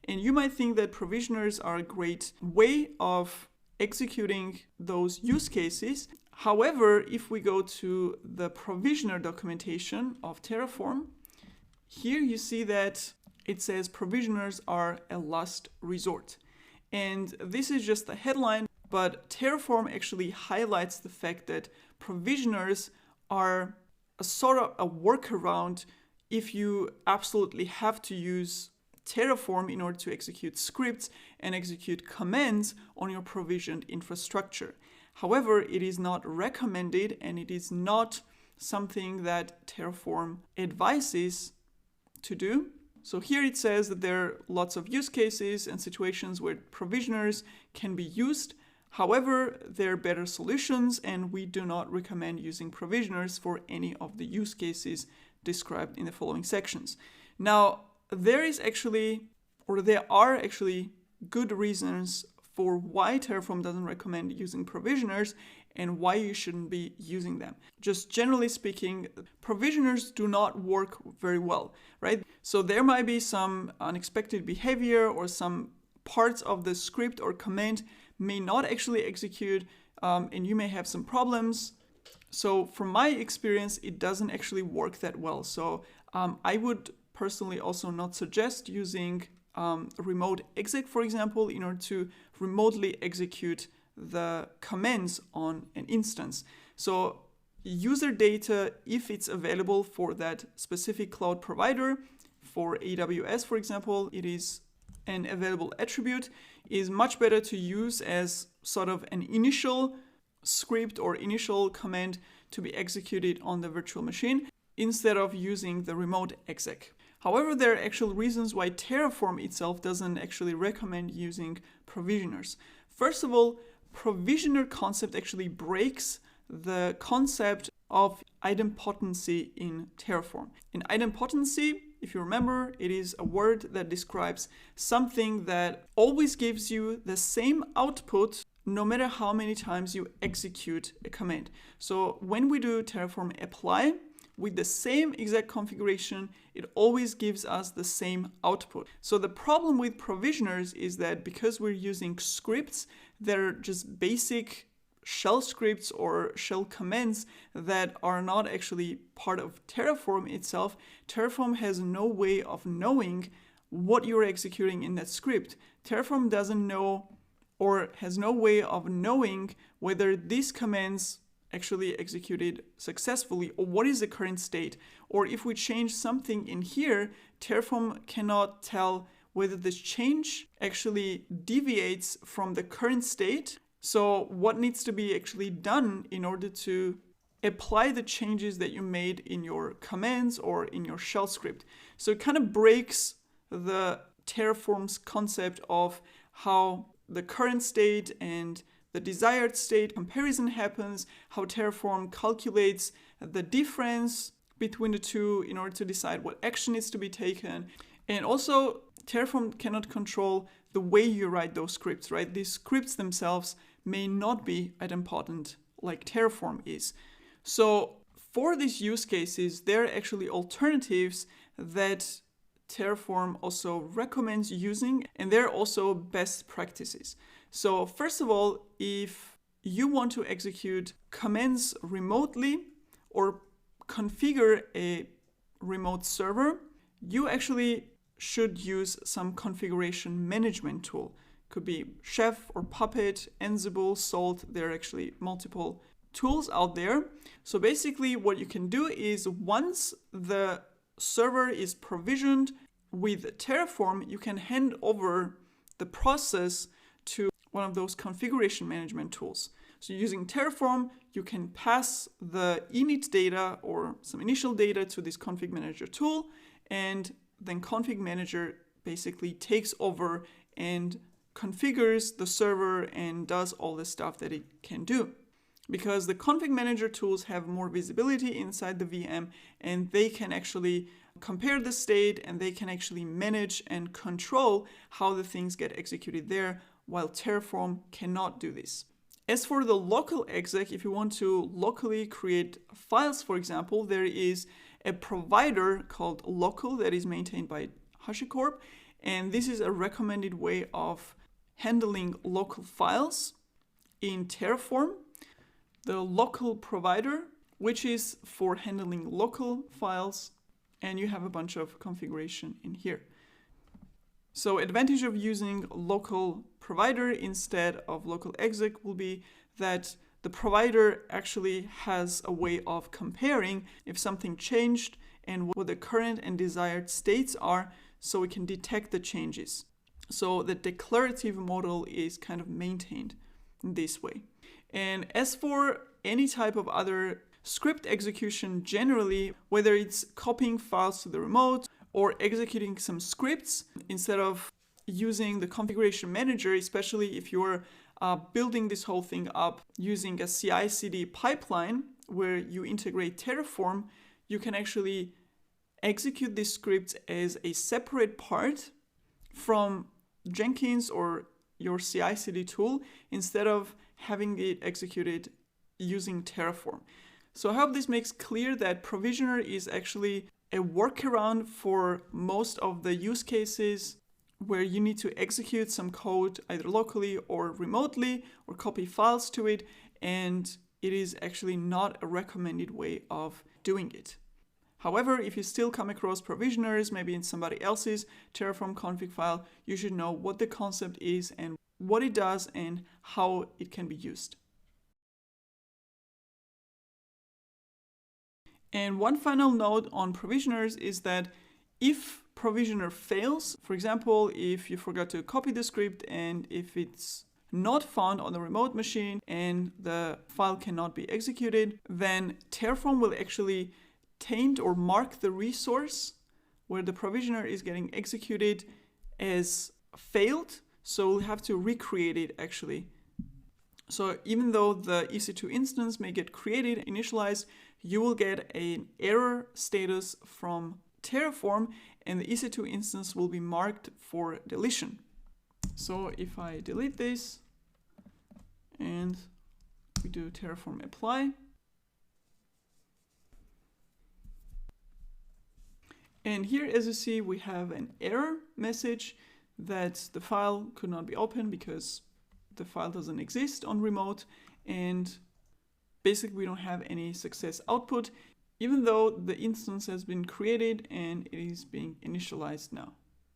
And you might think that provisioners are a great way of executing those use cases. However, if we go to the provisioner documentation of Terraform, here you see that it says provisioners are a last resort. And this is just a headline, but Terraform actually highlights the fact that provisioners are a sort of a workaround if you absolutely have to use Terraform in order to execute scripts and execute commands on your provisioned infrastructure. However, it is not recommended and it is not something that Terraform advises to do. So here it says that there are lots of use cases and situations where provisioners can be used. However, there are better solutions and we do not recommend using provisioners for any of the use cases described in the following sections. Now, there are actually good reasons for why Terraform doesn't recommend using provisioners and why you shouldn't be using them. Just generally speaking, provisioners do not work very well, right? So there might be some unexpected behavior or some parts of the script or command may not actually execute and you may have some problems. So from my experience, it doesn't actually work that well. So I would personally also not suggest using remote exec, for example, in order to remotely execute the commands on an instance. So user data, if it's available for that specific cloud provider, for AWS, for example, it is an available attribute, is much better to use as sort of an initial script or initial command to be executed on the virtual machine instead of using the remote exec. However, there are actual reasons why Terraform itself doesn't actually recommend using provisioners. First of all, provisioner concept actually breaks the concept of idempotency in Terraform. In idempotency, if you remember, it is a word that describes something that always gives you the same output no matter how many times you execute a command. So when we do Terraform apply, with the same exact configuration, it always gives us the same output. So the problem with provisioners is that because we're using scripts, they're just basic shell scripts or shell commands that are not actually part of Terraform itself. Terraform has no way of knowing what you're executing in that script. Terraform doesn't know or has no way of knowing whether these commands actually executed successfully or what is the current state. Or if we change something in here, Terraform cannot tell whether this change actually deviates from the current state. So what needs to be actually done in order to apply the changes that you made in your commands or in your shell script. So it kind of breaks the Terraform's concept of how the current state and the desired state comparison happens, how Terraform calculates the difference between the two in order to decide what action needs to be taken. And also, Terraform cannot control the way you write those scripts, right? These scripts themselves may not be idempotent like Terraform is. So for these use cases, there are actually alternatives that Terraform also recommends using, and they're also best practices. So first of all, if you want to execute commands remotely or configure a remote server, you actually should use some configuration management tool. Could be Chef or Puppet, Ansible, Salt. There are actually multiple tools out there. So basically what you can do is once the server is provisioned with Terraform, you can hand over the process to one of those configuration management tools. So using Terraform, you can pass the init data or some initial data to this config manager tool, and then config manager basically takes over and configures the server and does all the stuff that it can do. Because the config manager tools have more visibility inside the VM, and they can actually compare the state and they can actually manage and control how the things get executed there, while Terraform cannot do this. As for the local exec, if you want to locally create files, for example, there is a provider called Local that is maintained by HashiCorp, And this is a recommended way of handling local files in Terraform. The local provider, which is for handling local files, and you have a bunch of configuration in here. So advantage of using local provider instead of local exec will be that the provider actually has a way of comparing if something changed and what the current and desired states are, so we can detect the changes. So the declarative model is kind of maintained in this way. And as for any type of other script execution generally, whether it's copying files to the remote or executing some scripts instead of using the configuration manager, especially if you're building this whole thing up using a CI/CD pipeline where you integrate Terraform, you can actually execute these scripts as a separate part from Jenkins or your CI/CD tool instead of having it executed using Terraform. So I hope this makes clear that Provisioner is actually a workaround for most of the use cases where you need to execute some code either locally or remotely or copy files to it, and it is actually not a recommended way of doing it. However, if you still come across provisioners, maybe in somebody else's Terraform config file, you should know what the concept is and what it does and how it can be used. And one final note on provisioners is that if provisioner fails, for example, if you forgot to copy the script and if it's not found on the remote machine and the file cannot be executed, then Terraform will actually taint or mark the resource where the provisioner is getting executed as failed. So we'll have to recreate it actually. So even though the EC2 instance may get created, initialized, you will get an error status from Terraform and the EC2 instance will be marked for deletion. So if I delete this and we do Terraform apply, and here, as you see, we have an error message that the file could not be opened because the file doesn't exist on remote, and basically we don't have any success output, even though the instance has been created and it is being initialized now.